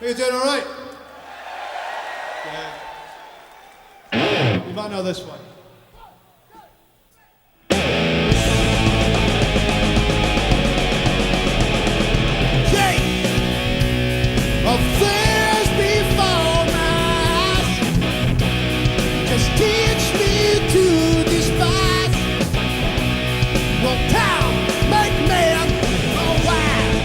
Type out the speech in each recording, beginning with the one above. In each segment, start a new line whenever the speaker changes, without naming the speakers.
You doing all right? Yeah. You might know this one. Of things before my eyes, just teach me to despise what time make man go wild.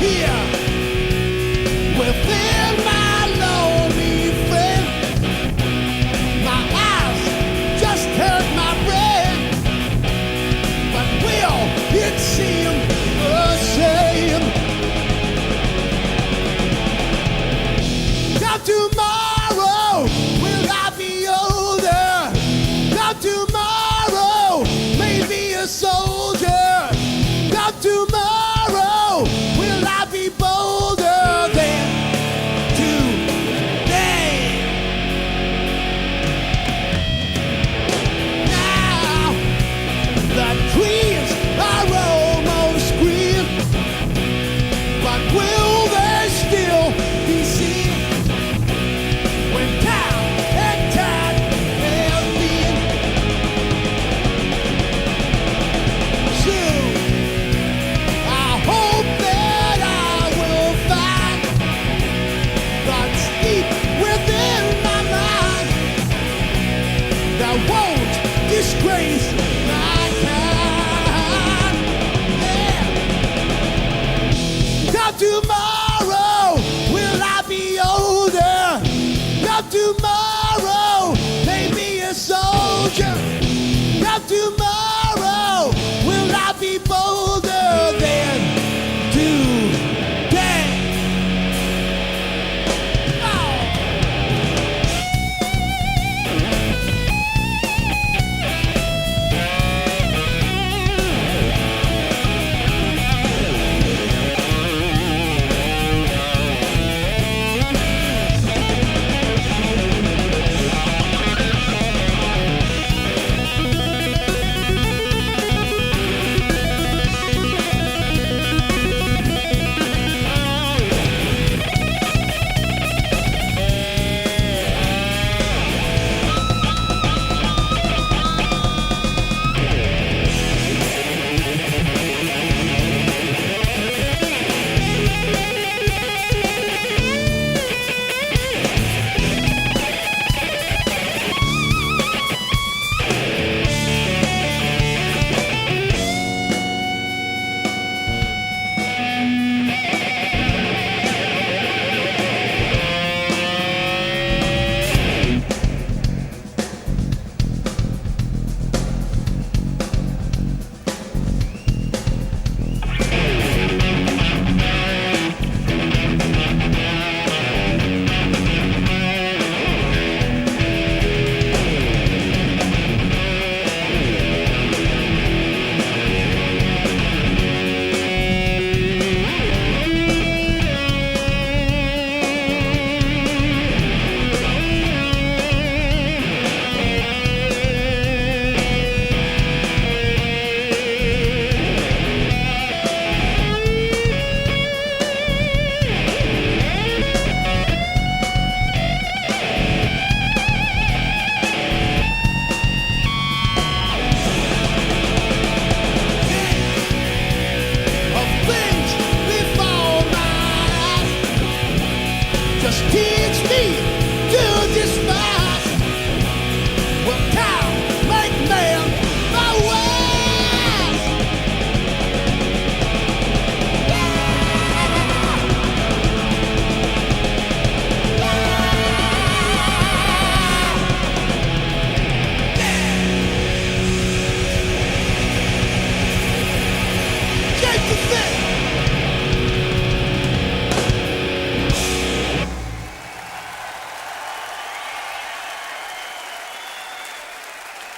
Here within my lonely friend, my eyes just hurt my brain, but will it seem the same? Come tomorrow, will I be older? Come tomorrow, maybe a soldier. Come tomorrow, will I be bolder than today? Now the trees are almost green, but will they still be seen when time and tide have been? Soon, I hope that I will find thoughts deep within my mind that won't disgrace my kind. Yeah. Come tomorrow, will I be older? Come tomorrow, maybe a soldier. Come tomorrow, will I be bolder than today? Oh.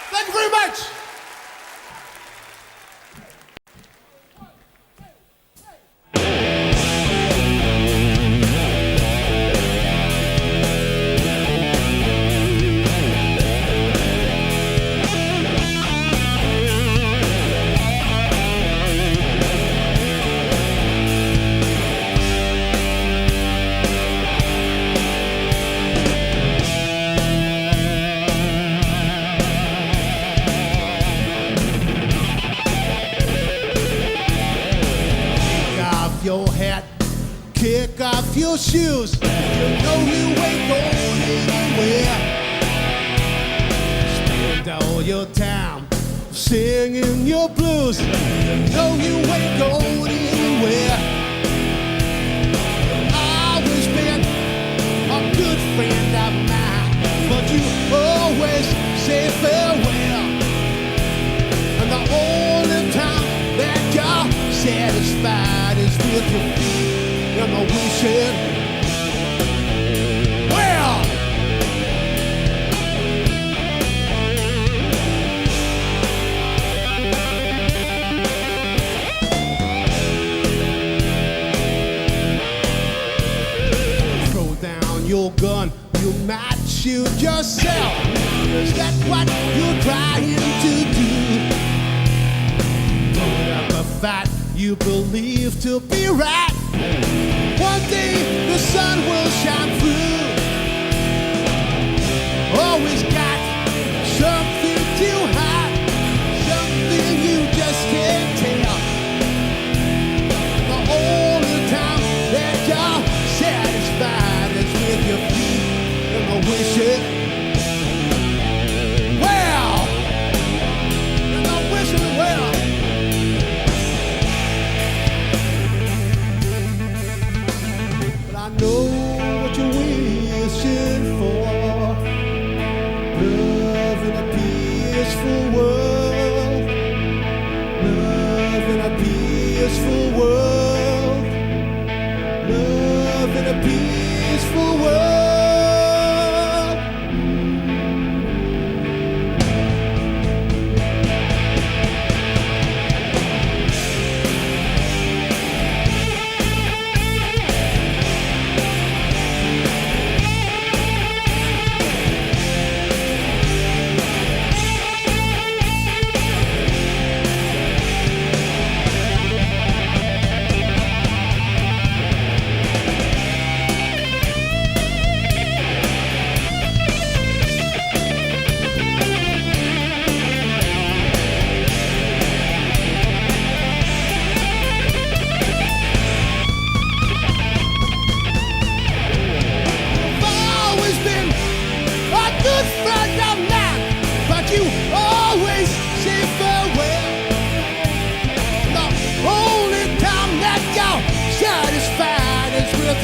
Thank you very much. your shoes. You know you ain't going anywhere. Spend all your time singing your blues. You know you ain't going anywhere. Always been a good friend of mine, but you always say farewell. And the only time that you're satisfied is with your feet in the windshield. Well, throw down your gun, you might shoot yourself. Is that what you're trying to do? Put up a fight you believe to be right. One day the sun will shine through. Always got something to hide, something you just can't tell. The only time that you're satisfied is with your feet in the windshield. Well, in the windshield, well. I know what you're wishing for. Love in a peaceful world. Love in a peaceful world. Love in a peaceful world.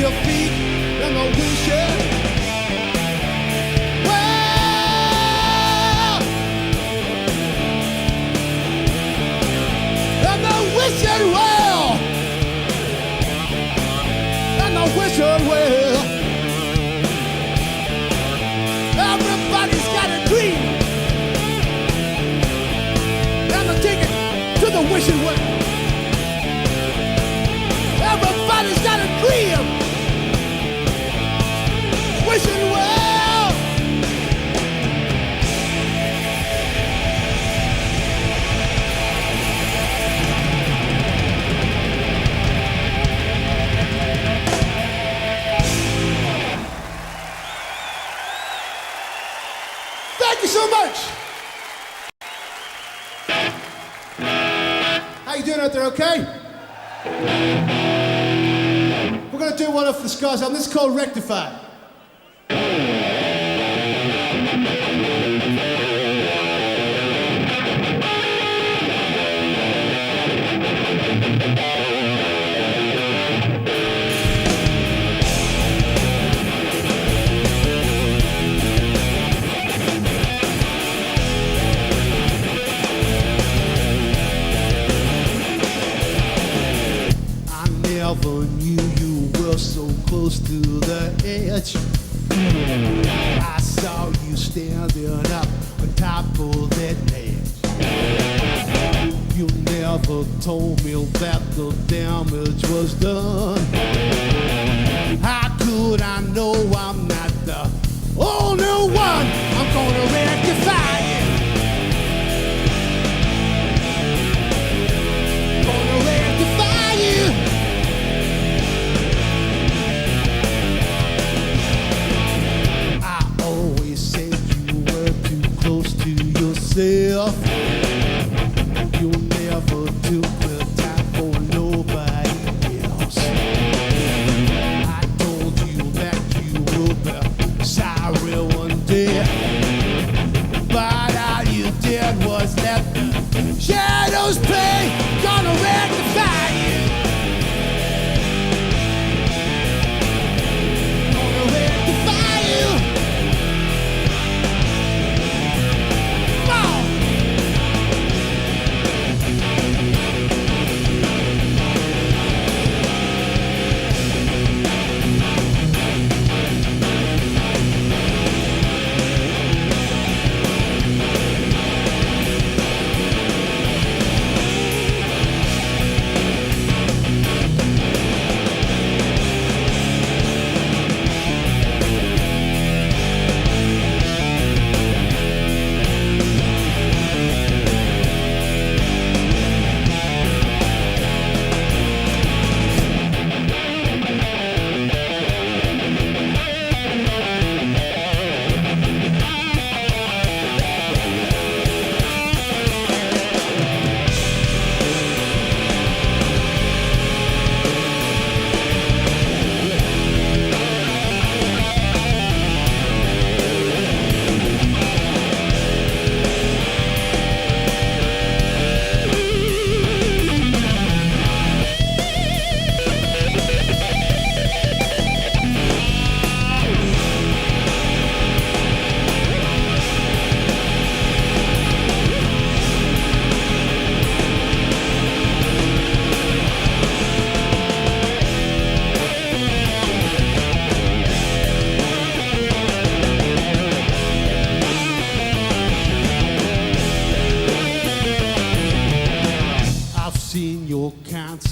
Your feet in the windshield. Well, in the windshield well, in the windshield well. Everybody's got a dream. Never take it to the windshield well. Everybody's got a dream. Wishing well. Thank you so much. How you doing out there, okay? We're gonna do one off the Scars album. This is called Rectify. Never knew you were so close to the edge. I saw you standing up on top of that ledge. You never told me that the damage was done. How could I know I'm not the only one? I'm gonna rectify it. Gonna rectify you. Yourself, you never took the time for nobody else. I told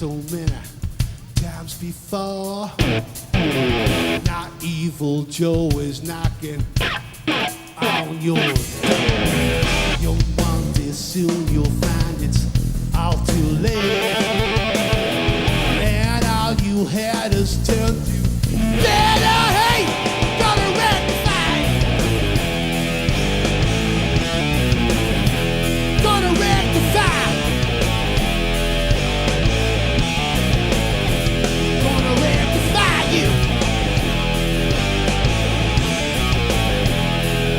so many times before. Not evil Joe is knocking on your door. You'll want it soon, you'll find it's all too late. And all you had is turn to better hate. Gonna rectify. Gonna rectify. Gonna rectify you.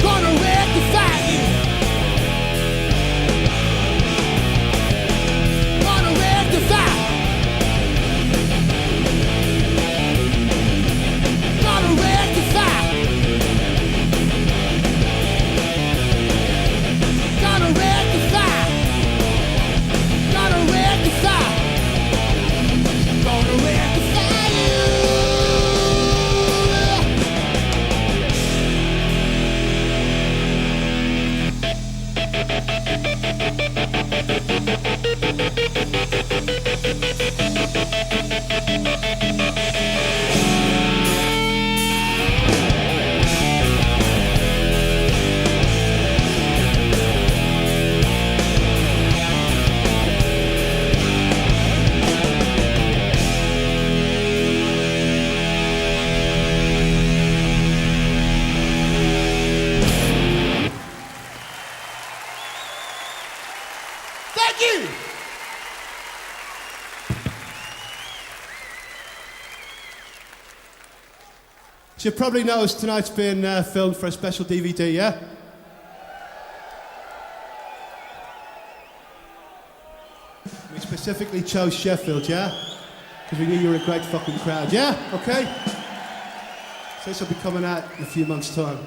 Gonna rectify you. Gonna rectify. Gonna rectify. Gonna rectify. Gonna rectify. Gonna rectify you. Thank you. So you probably noticed tonight's been filmed for a special DVD, yeah? We specifically chose Sheffield, yeah? Because we knew you were a great fucking crowd, yeah? Okay? So this will be coming out in a few months' time.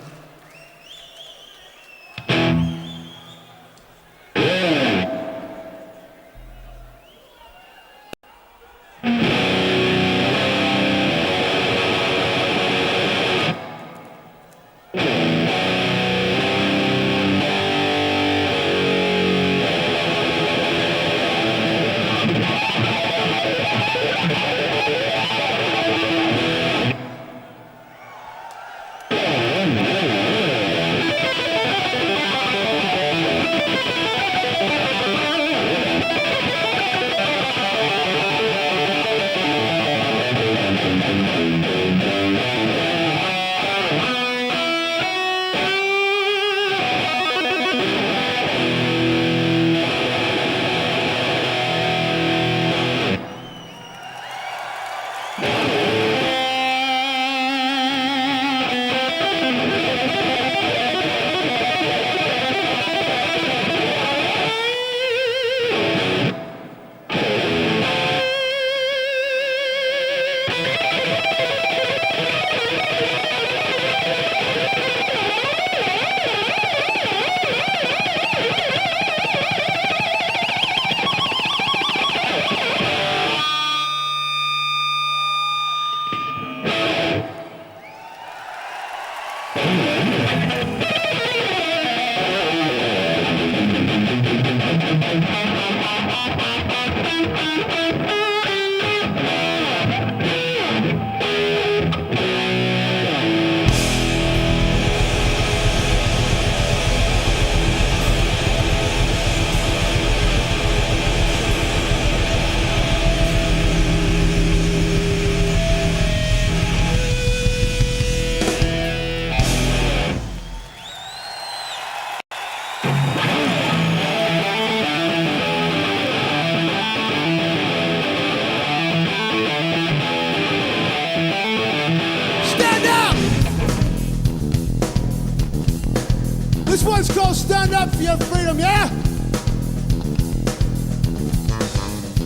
This one's called Stand Up for Your Freedom, yeah?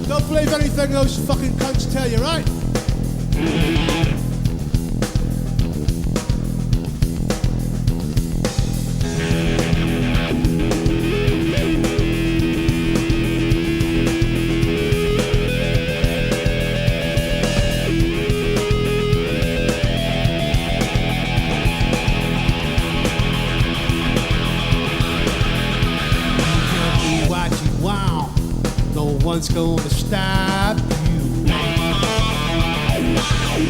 Don't believe anything those fucking cunts tell you, right? One's gonna stop you. You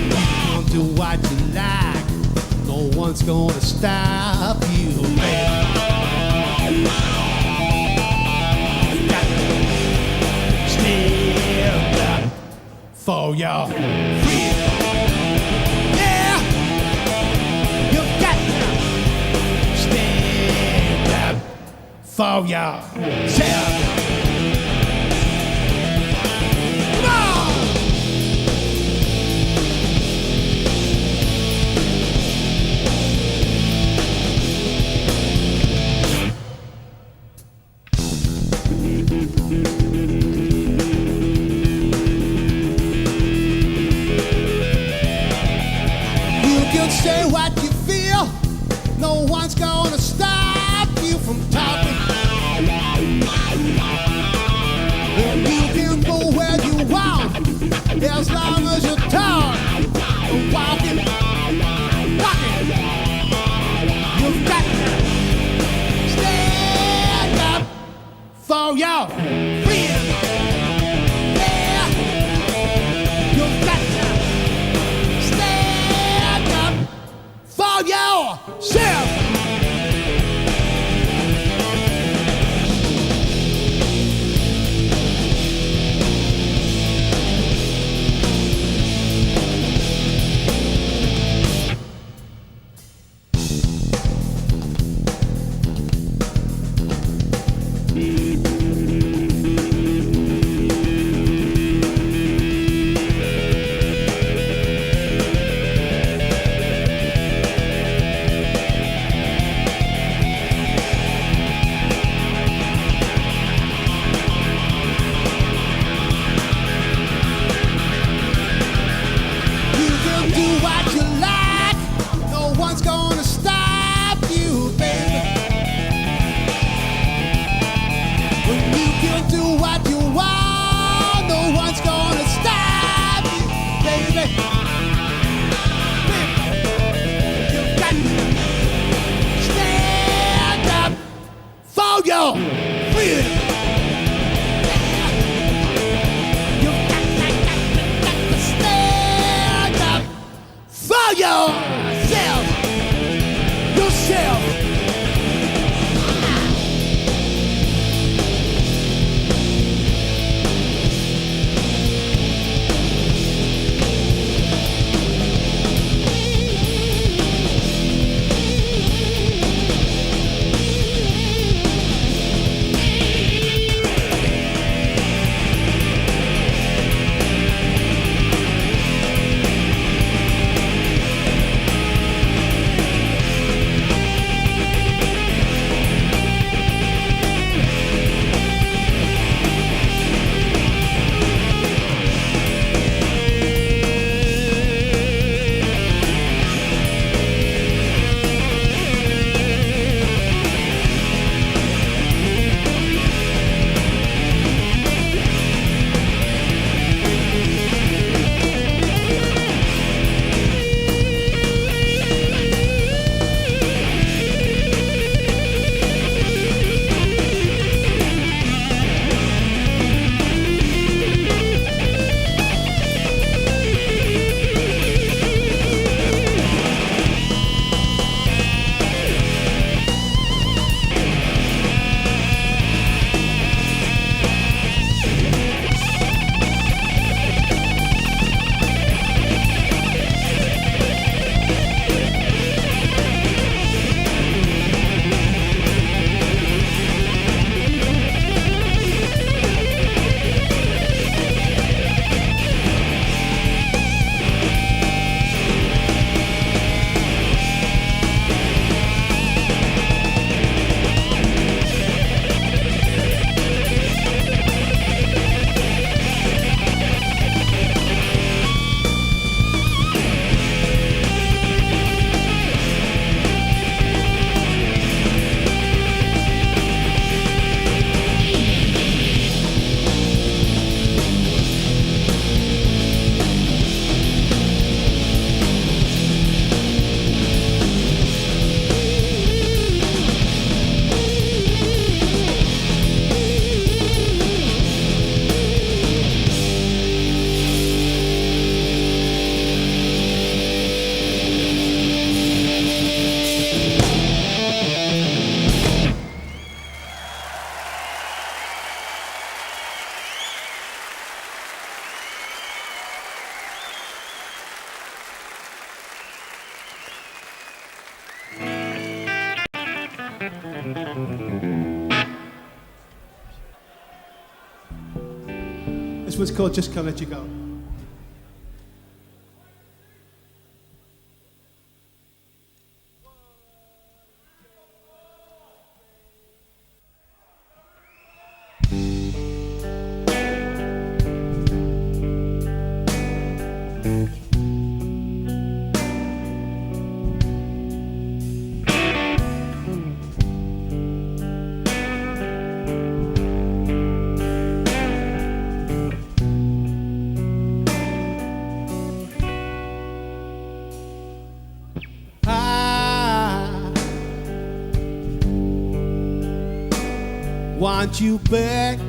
can do what you like. No one's gonna stop you, baby. Stand up for your freedom. Yeah, you got to stand up for yourself. Say what you feel. No one's gonna stop you from talking. And you can go where you want as long as you talk. Walking, walking. You've got to stand up for your freedom. Yeah, you've got to stand up for yourself. Yo, freedom. You got to stand up for yourself. Yourself. This one's called Just Can't Let You Go. Want you back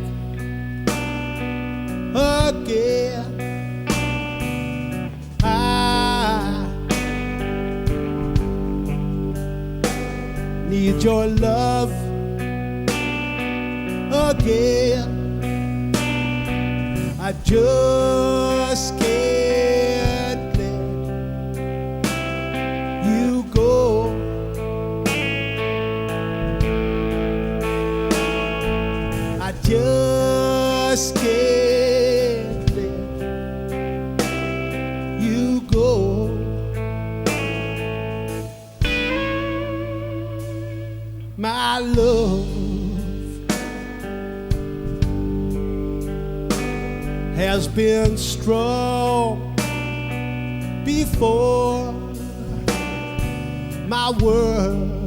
again. I need your love again. I just can't let you go. I just can't let you go. My love has been strong before. My words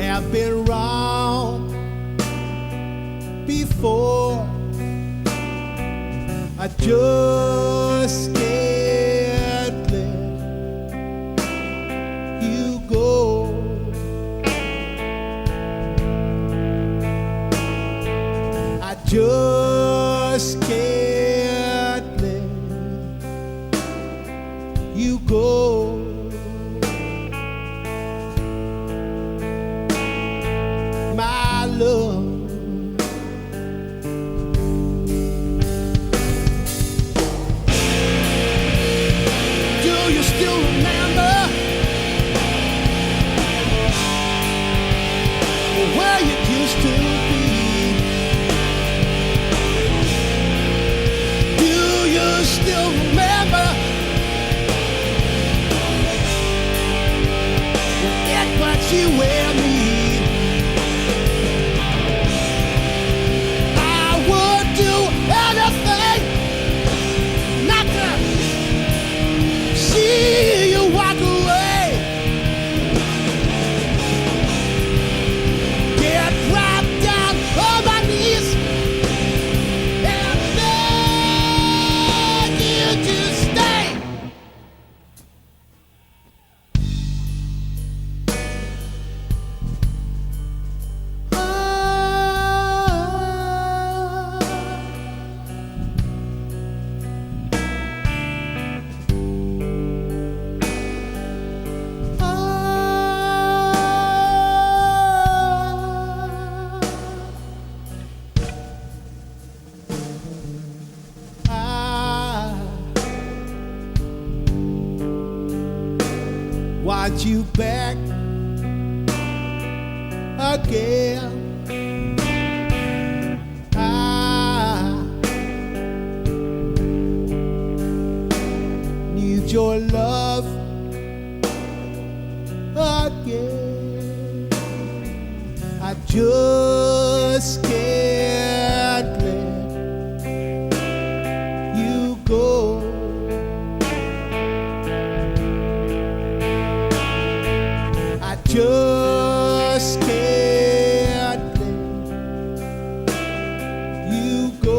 have been wrong before. I just can't let you go. I just can't let you go. My love. Do you still remember where you used to be? Do you still remember it was you and me? See you walk away. Get right down on my knees and beg you to stay. Want you back again. I need your love again. I just can't let you go. Just can't let you go.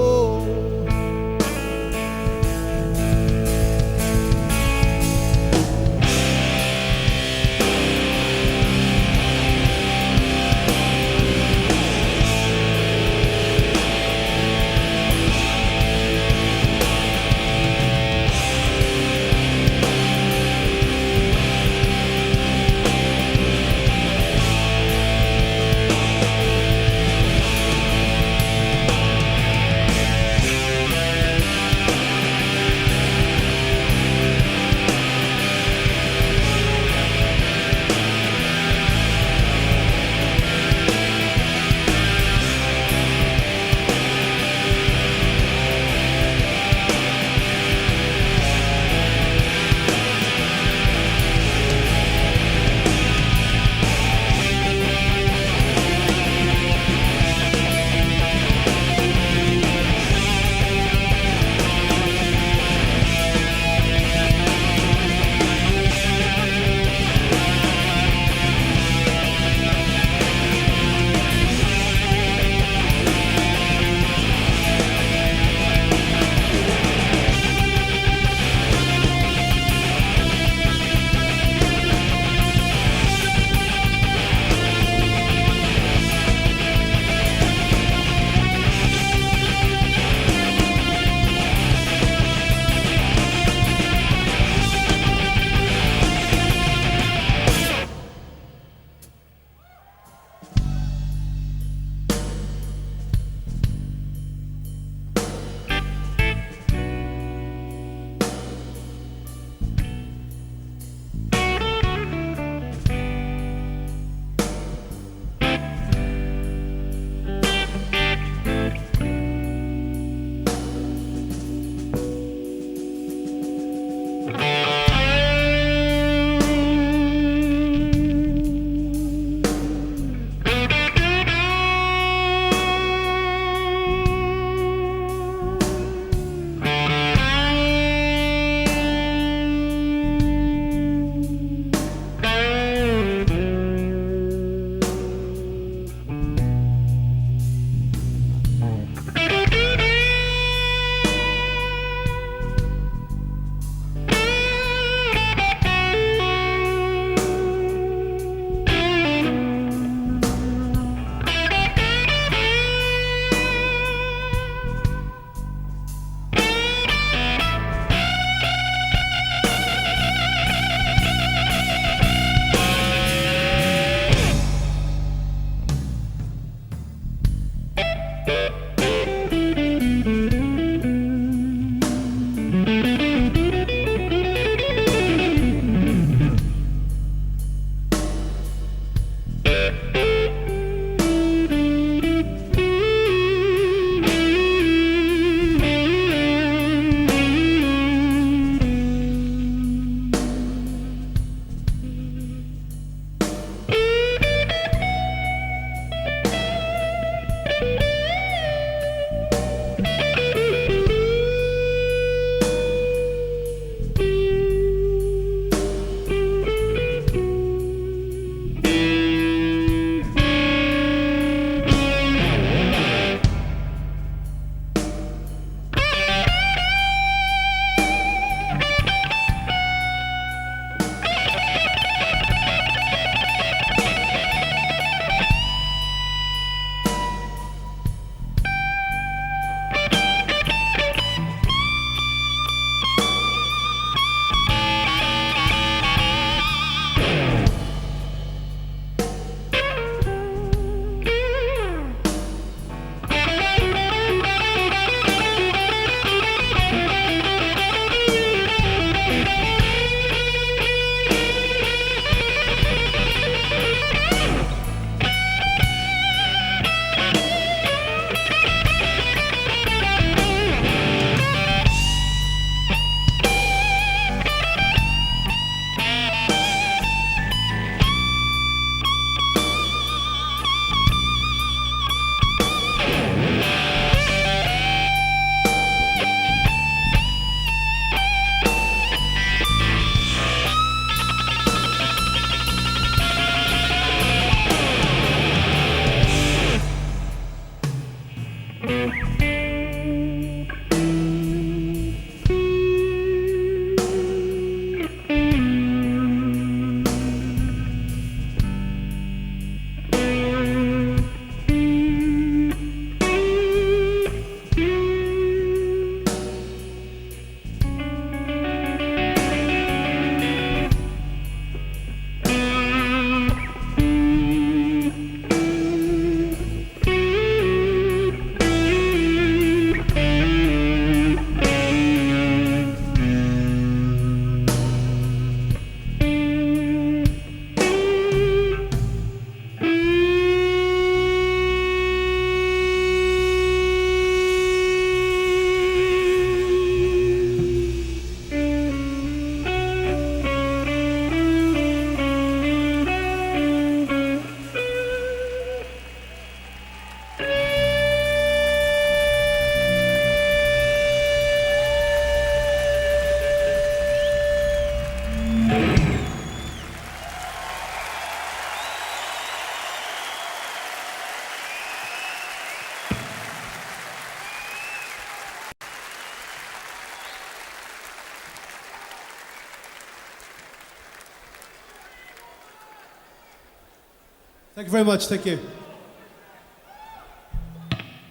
Thank you very much, thank you.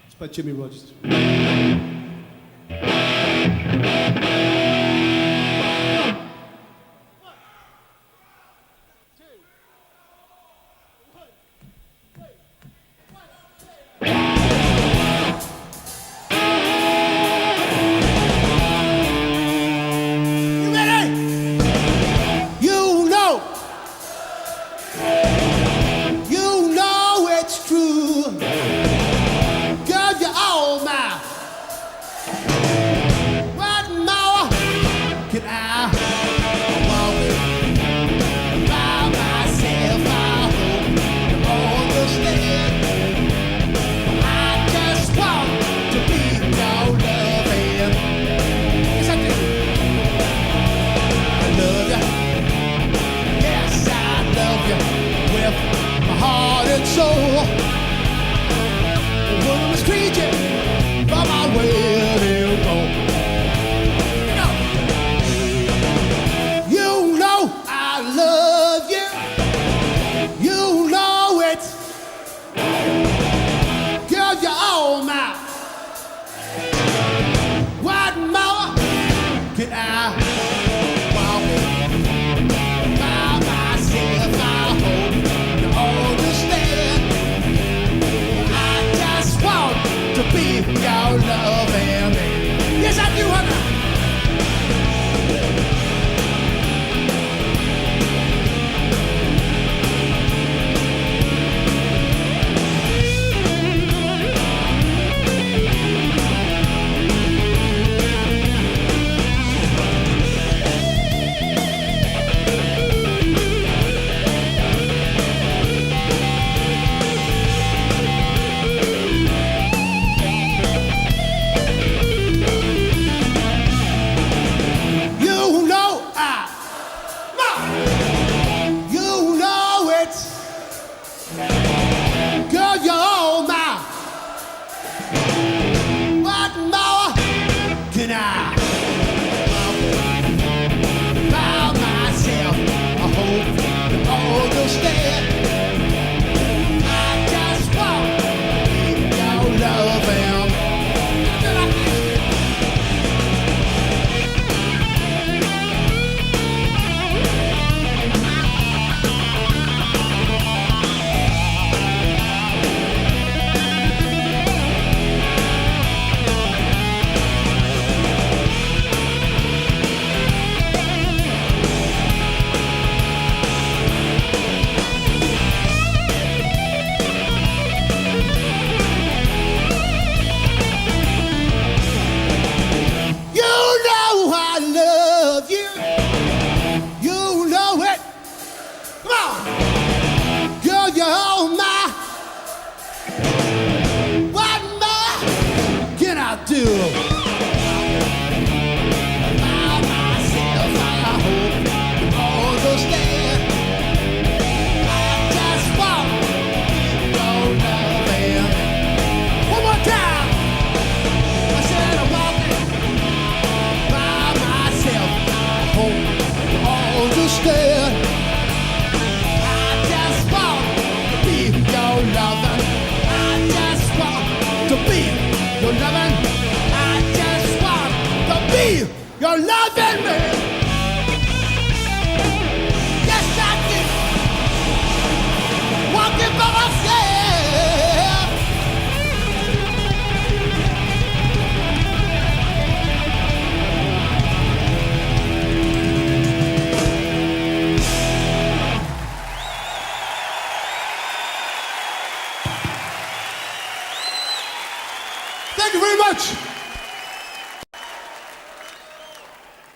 It's by Jimmy Rogers.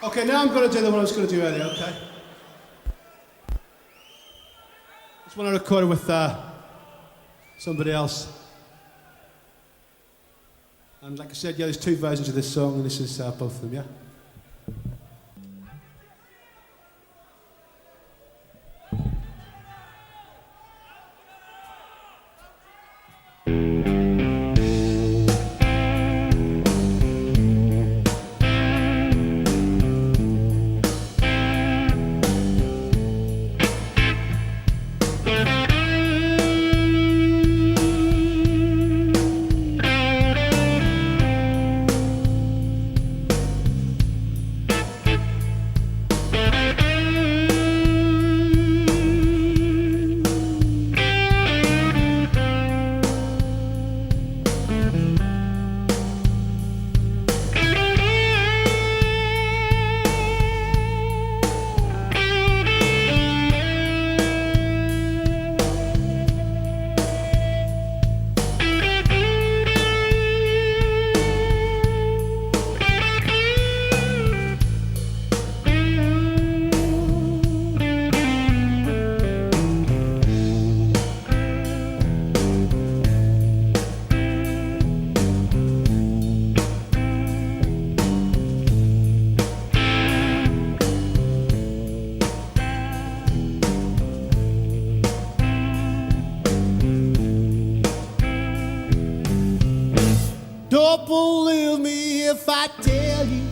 Okay, now I'm going to do the one I was going to do earlier, okay? This one I recorded with somebody else. And like I said, yeah, there's two versions of this song, and this is both of them, yeah?
Don't believe me if I tell you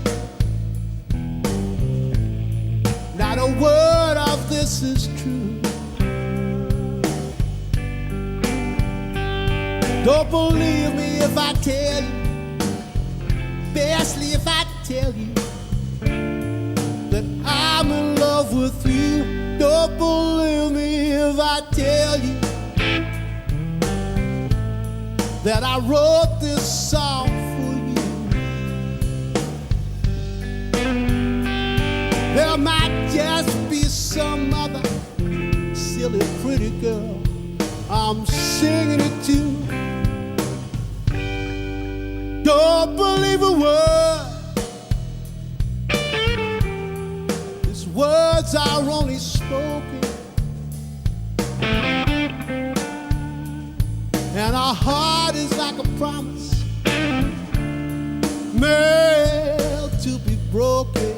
not a word of this is true. Don't believe me if I tell you, especially if I tell you that I'm in love with you. Don't believe me if I tell you that I wrote this song for you. There might just be some other silly pretty girl I'm singing it to. Don't believe a word. These words are only spoken, and our heart is like a promise made to be broken.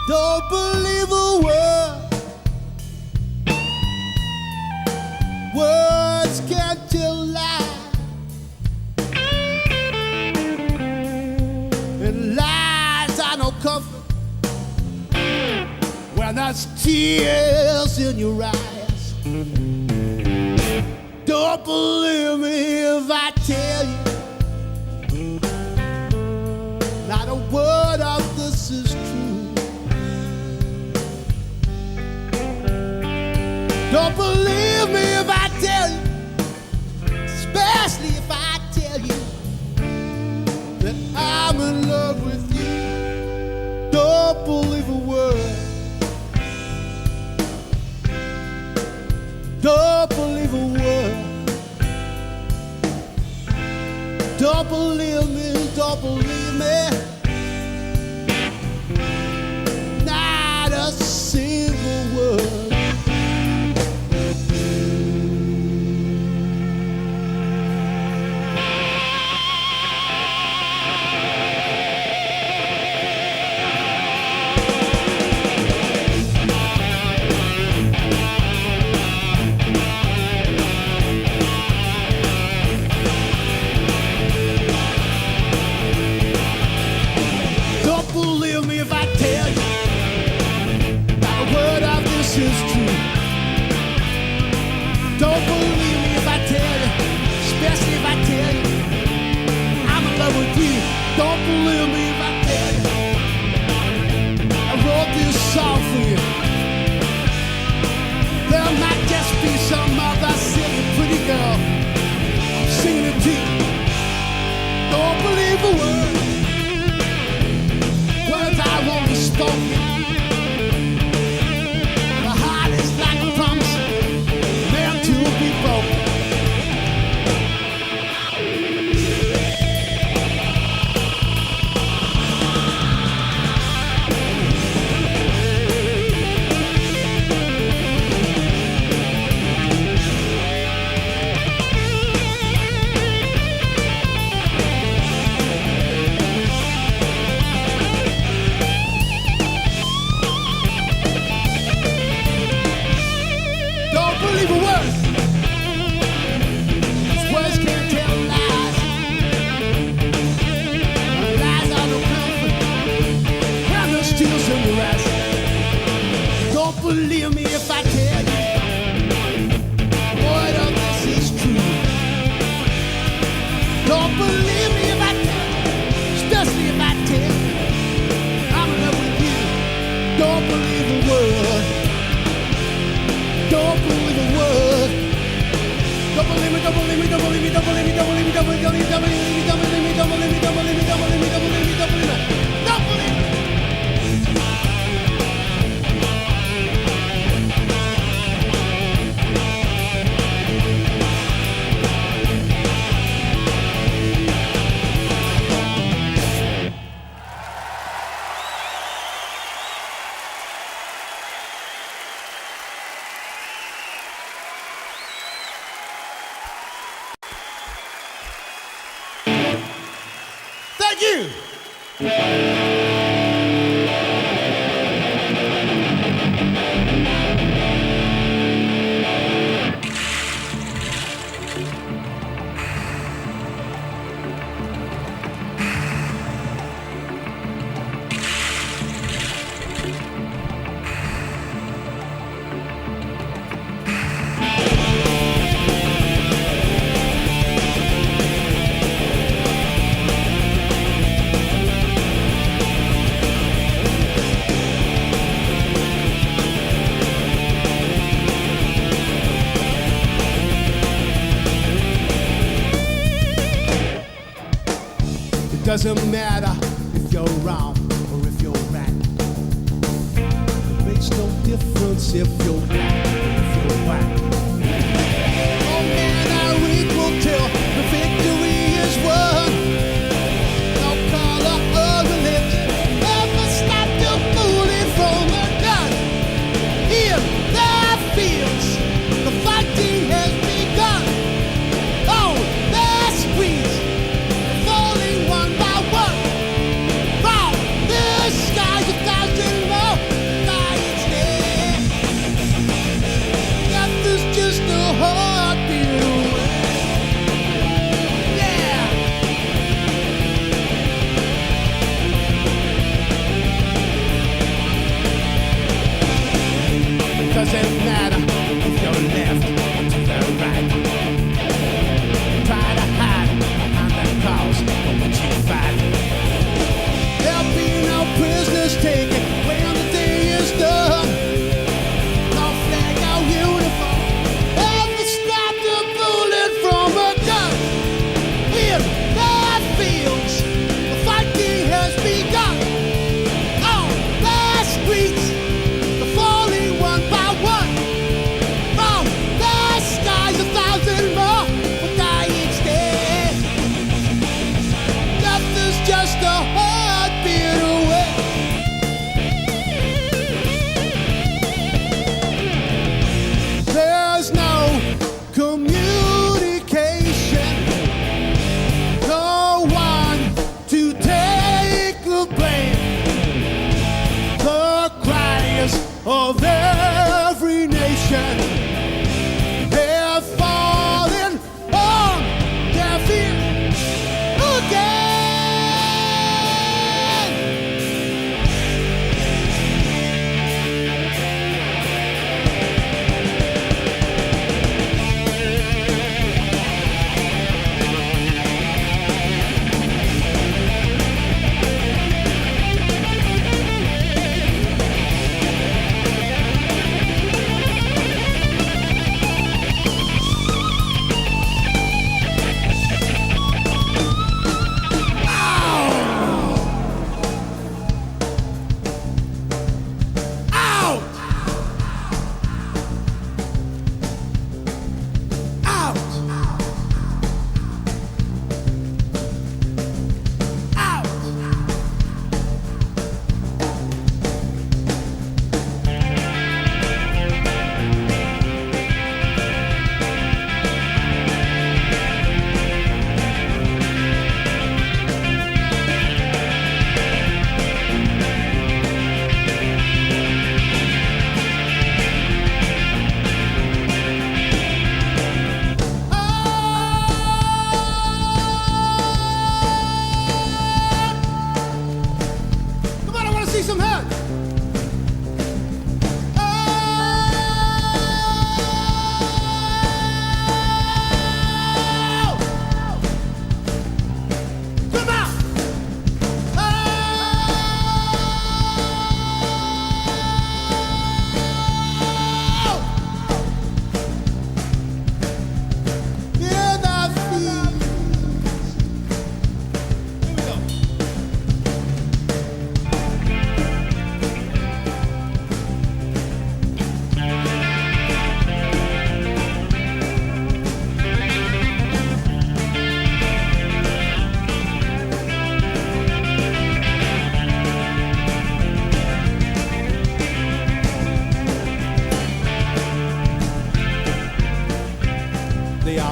Don't believe a word. Words can't tell lies, and lies are no comfort when there's tears in your eyes. Don't believe me if I tell you not a word of this is true. Don't believe me if I tell you, especially if I tell you that I'm in love with you. Don't believe a word. Don't believe a word. Don't believe me, don't believe me. Not a single word. Believe me if I tell you not a word of this is true. Don't believe me if I tell you, especially if I tell you I'm in love with you. Don't believe me if I tell you I wrote this song for you. There might just be some other silly pretty girl I'm singing it to you. Don't believe a word. Words are only spoken. The heart is like a promise meant to be broken. Believe a word. These words can't tell lies. Lies are no comfort when there's tears in your eyes. Don't believe me if I tell you what of this is true. Don't believe me if I tell you, especially if I tell you I'm in love with you. Don't believe a word. Don't believe a word. Don't believe me, don't believe me, don't believe me. Thank you. It doesn't matter if you're wrong or if you're right. It makes no difference if you're black or if you're white. Oh man, are equal till the victory is won. No color or religion ever stop the bullet from a gun. In their fields, the fighting has begun. On their streets, falling one by one. From the skies, 1,000 more lions dead. Death is just a heartbeat away. Yeah. Doesn't matter if you're left or to the right. Try to hide behind that cause for which you fight. There'll be no prisoners taken when the day is done. No flag, no uniform ever stop the bullet from a gun. In their fields, the fighting has begun. On their streets, the falling one by one.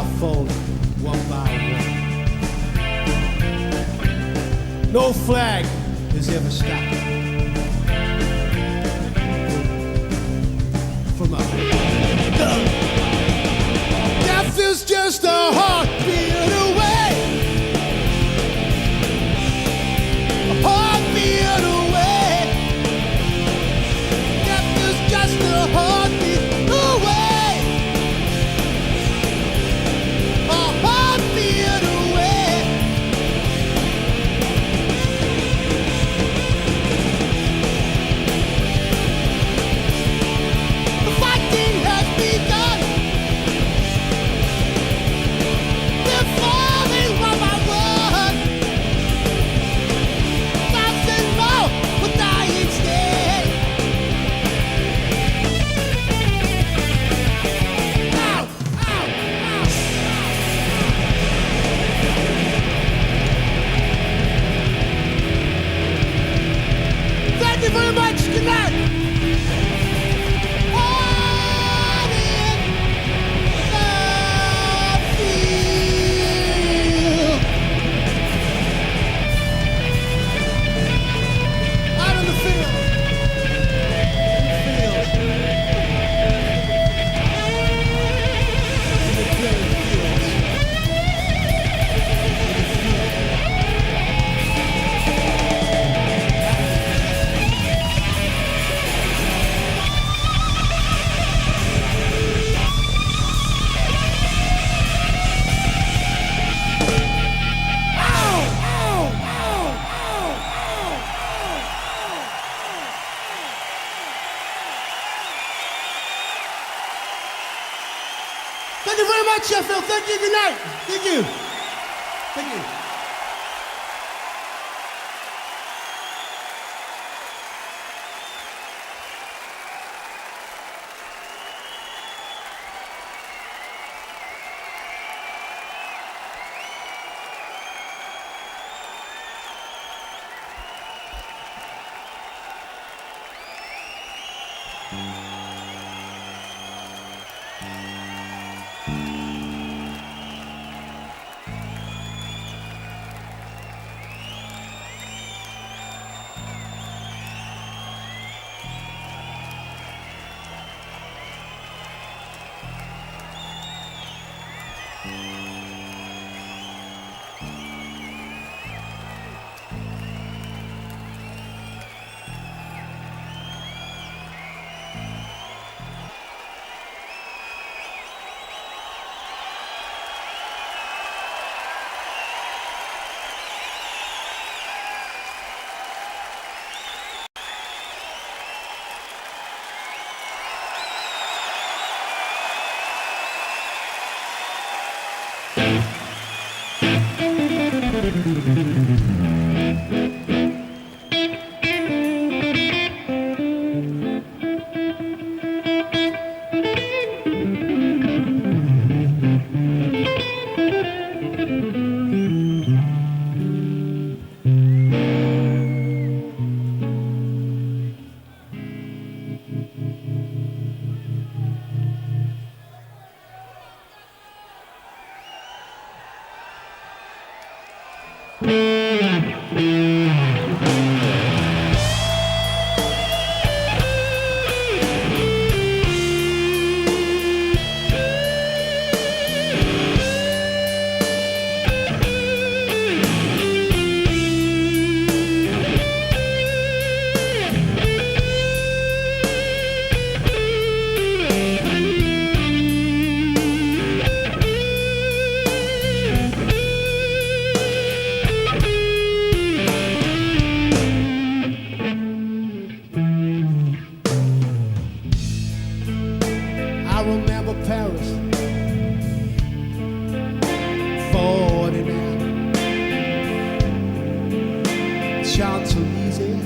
are falling one by one. No flag has ever stopped from us. Death is just a heartbeat away. A heartbeat away. Death is just a heartbeat away. A heartbeat away. The fighting has begun. They're falling one by one. Nothing more will die instead. Ow, ow, ow. Thank you very much. Good night. On in the field. Out in the field. Field. In the playing fields. Thank you very much, Sheffield. Thank you. Good night. Thank you. Thank you. I remember Paris, 49, Champs-Élysées,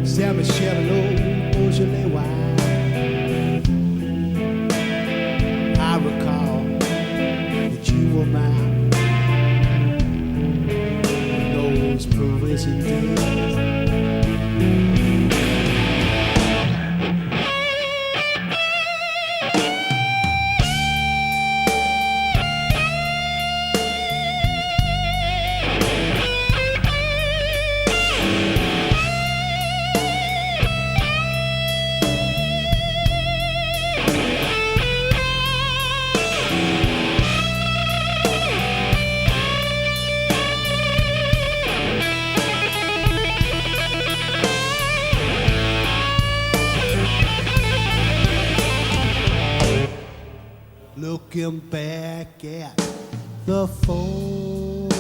Saint-Michel and Beaujolais wine. I recall that you were mine in those Parisian days.
looking back at the photographs.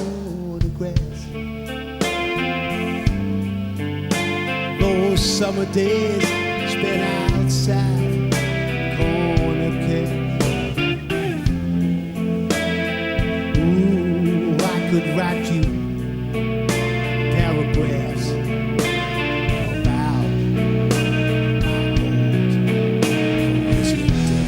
Those summer days spent outside corner case. Ooh, I could write you paragraphs about my old Parisian day.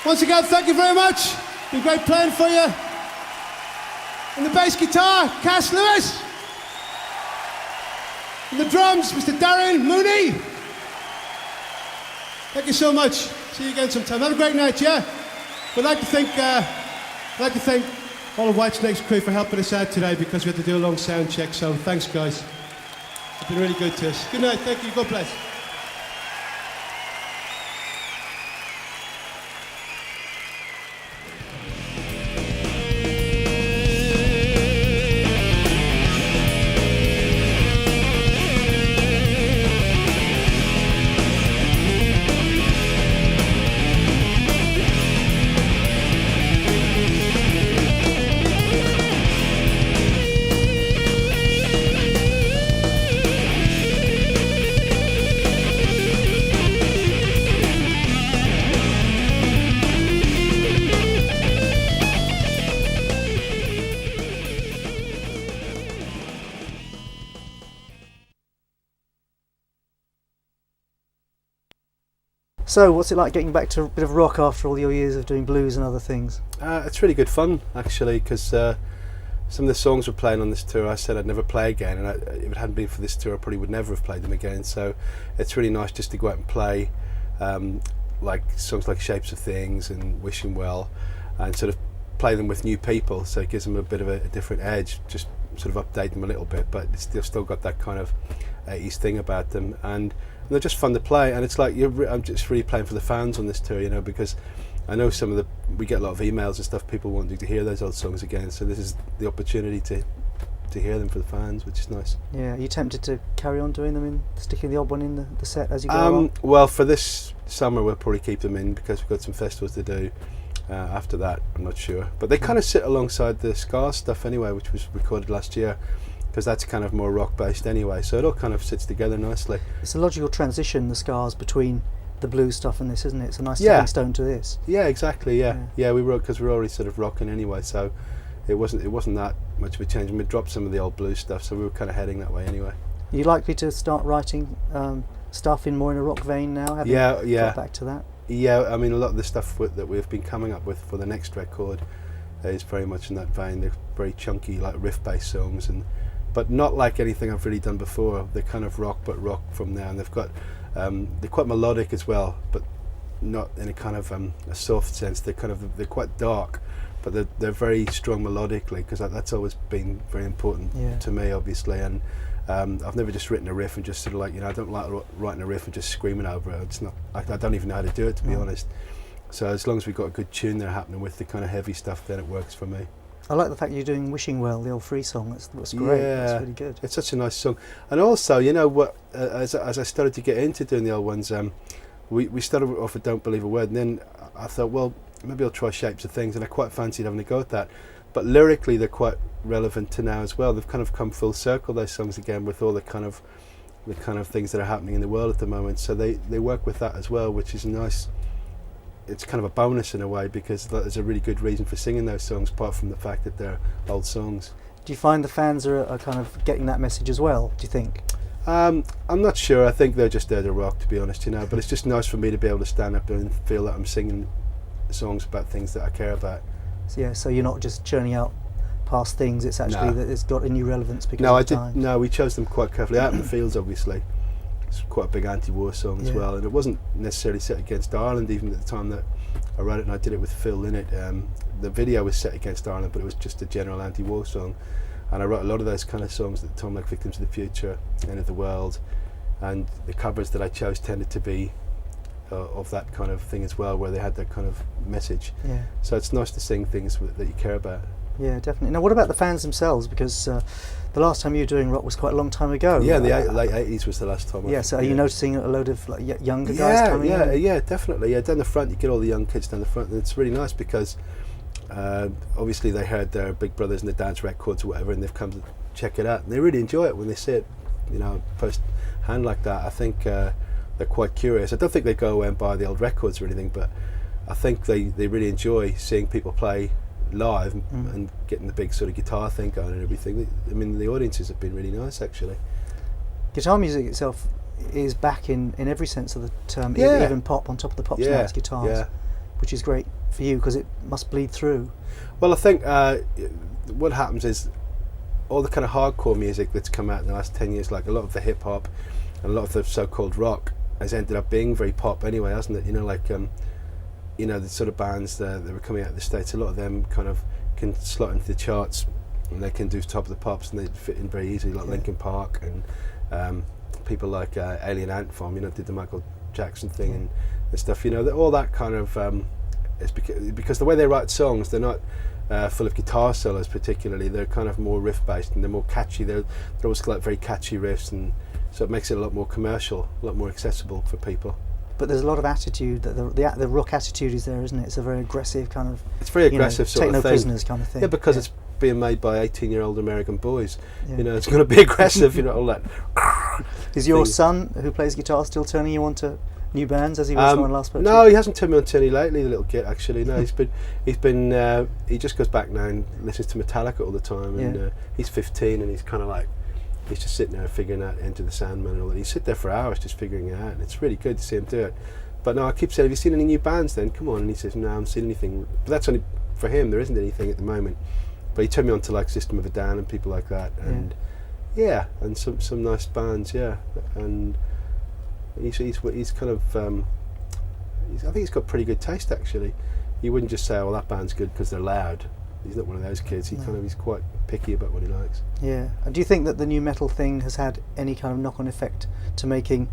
Once again, thank you very much. Been great playing for you. And the bass guitar, Cass Lewis. And the drums, Mr. Darrin, Mooney. Thank you so much. See you again sometime. Have a great night, yeah? We'd like to thank all of Whitesnake's crew for helping us out today because we had to do a long sound check. So thanks, guys. It's been really good to us. Good night. Thank you. God bless.
So, what's it like getting back to a bit of rock after all your years of doing blues and other things?
It's really good fun, actually, because some of the songs we're playing on this tour, I said I'd never play again, and if it hadn't been for this tour, I probably would never have played them again. So it's really nice just to go out and play like songs like Shapes of Things and Wishing Well, and sort of play them with new people, so it gives them a bit of a different edge, just sort of update them a little bit, but they've still got that kind of 80s thing about them, and they're just fun to play. And it's like I'm just really playing for the fans on this tour, you know, because I know we get a lot of emails and stuff, people wanting to hear those old songs again, so this is the opportunity to hear them for the fans, which is nice.
Yeah, are you tempted to carry on doing them, sticking the odd one in the set as you go along?
Well, for this summer we'll probably keep them in because we've got some festivals to do. After that, I'm not sure, but they kind of sit alongside the ska stuff anyway, which was recorded last year, because that's kind of more rock based anyway, so it all kind of sits together nicely.
It's a logical transition, the scars, between the blues stuff and this, isn't it? It's a nice stepping stone to this.
Yeah, exactly. Yeah, we wrote because we're already sort of rocking anyway, so it wasn't that much of a change, and we dropped some of the old blues stuff, so we were kind of heading that way anyway.
Are you likely to start writing stuff more in a rock vein now? Got back to that?
Yeah, I mean, a lot of the stuff that we've been coming up with for the next record is very much in that vein. They're very chunky, like riff-based songs, but not like anything I've really done before. They're kind of rock, but rock from there, and they've got they're quite melodic as well, but not in a kind of a soft sense. They're quite dark, but they're very strong melodically, because that's always been very important to me, obviously. And I've never just written a riff and just sort of like, you know, I don't like writing a riff and just screaming over it. It's not. I don't even know how to do it, to be honest. So as long as we've got a good tune there happening with the kind of heavy stuff, then it works for me.
I like the fact you're doing Wishing Well, the old free song. That's great.
Yeah,
that's really good.
It's such a nice song. And also, you know what? As I started to get into doing the old ones, we started off with Don't Believe a Word, and then I thought, well, maybe I'll try Shapes of Things, and I quite fancied having a go at that. But lyrically, they're quite relevant to now as well. They've kind of come full circle, those songs, again, with all the kind of things that are happening in the world at the moment. So they work with that as well, which is a nice it's kind of a bonus in a way, because there's a really good reason for singing those songs, apart from the fact that they're old songs.
Do you find the fans are kind of getting that message as well, do you think?
I'm not sure. I think they're just there to rock, to be honest, but it's just nice for me to be able to stand up and feel that I'm singing songs about things that I care about.
So you're not just churning out past things, it's actually that it's got a new relevance because of time.
No, we chose them quite carefully. Out in the Fields, obviously, it's quite a big anti-war song as well, and it wasn't necessarily set against Ireland even at the time that I wrote it, and I did it with Phil in it. The video was set against Ireland, but it was just a general anti-war song, and I wrote a lot of those kind of songs at the time, like Victims of the Future, End of the World, and the covers that I chose tended to be of that kind of thing as well, where they had that kind of message. So it's nice to sing things that you care about.
Yeah, definitely. Now, what about the fans themselves? Because the last time you were doing rock was quite a long time ago.
Yeah, the late 80s was the last time.
So are you noticing a load of younger guys coming in?
Yeah, definitely. Yeah, down the front, you get all the young kids down the front, and it's really nice because obviously they heard their big brothers and their dad's records or whatever, and they've come to check it out, and they really enjoy it when they see it, first hand like that. I think they're quite curious. I don't think they go away and buy the old records or anything, but I think they really enjoy seeing people play live and getting the big sort of guitar thing going and everything. I mean, the audiences have been really nice, actually.
Guitar music itself is back in every sense of the term, even pop on top of the pop now, it's guitars, which is great for you because it must bleed through.
Well, I think what happens is all the kind of hardcore music that's come out in the last 10 years, like a lot of the hip hop and a lot of the so-called rock, has ended up being very pop anyway, hasn't it? The sort of bands that were coming out of the States, a lot of them kind of can slot into the charts, and they can do top of the pops, and they fit in very easily, like Linkin Park and people like Alien Ant Farm, did the Michael Jackson thing and stuff. All that kind of is because the way they write songs, they're not full of guitar solos particularly. They're kind of more riff based, and they're more catchy. They're always like very catchy riffs, and so it makes it a lot more commercial, a lot more accessible for people.
But there's a lot of attitude, that the rock attitude is there, isn't it? It's a very aggressive kind of...
It's very aggressive sort of thing.
Take no prisoners kind of thing.
Yeah, because it's being made by 18-year-old American boys. It's going to be aggressive, all that.
Is your son, who plays guitar, still turning you on to new bands as he was when I last spoke to you?
No, he hasn't turned me on to any lately, the little git, actually. No, he just goes back now and listens to Metallica all the time, and he's 15, and he's kind of like... He's just sitting there figuring out Enter the Sandman and all that. He sit there for hours just figuring it out, and it's really good to see him do it. But no, I keep saying, have you seen any new bands then? Come on. And he says, no, I haven't seen anything. But that's only for him, there isn't anything at the moment. But he turned me on to like System of a Down and people like that. And and some nice bands, And he's kind of, I think he's got pretty good taste actually. You wouldn't just say, oh, well, that band's good because they're loud. He's not one of those kids. He's quite picky about what he likes. Yeah.
And do you think that the new metal thing has had any kind of knock-on effect to making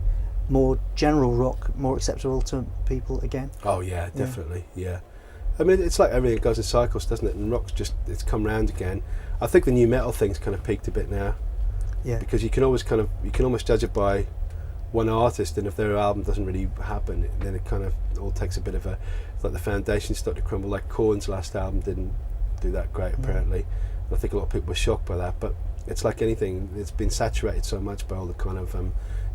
more general rock more acceptable to people again?
Oh yeah, definitely. Yeah. I mean, it's like everything goes in cycles, doesn't it? And rock's it's come round again. I think the new metal thing's kind of peaked a bit now. Yeah. Because you can almost judge it by one artist, and if their album doesn't really happen, then it kind of all takes a bit of it's like the foundations start to crumble. Like Korn's last album didn't do that great apparently. I think a lot of people were shocked by that, but it's like anything, it's been saturated so much by all the kind of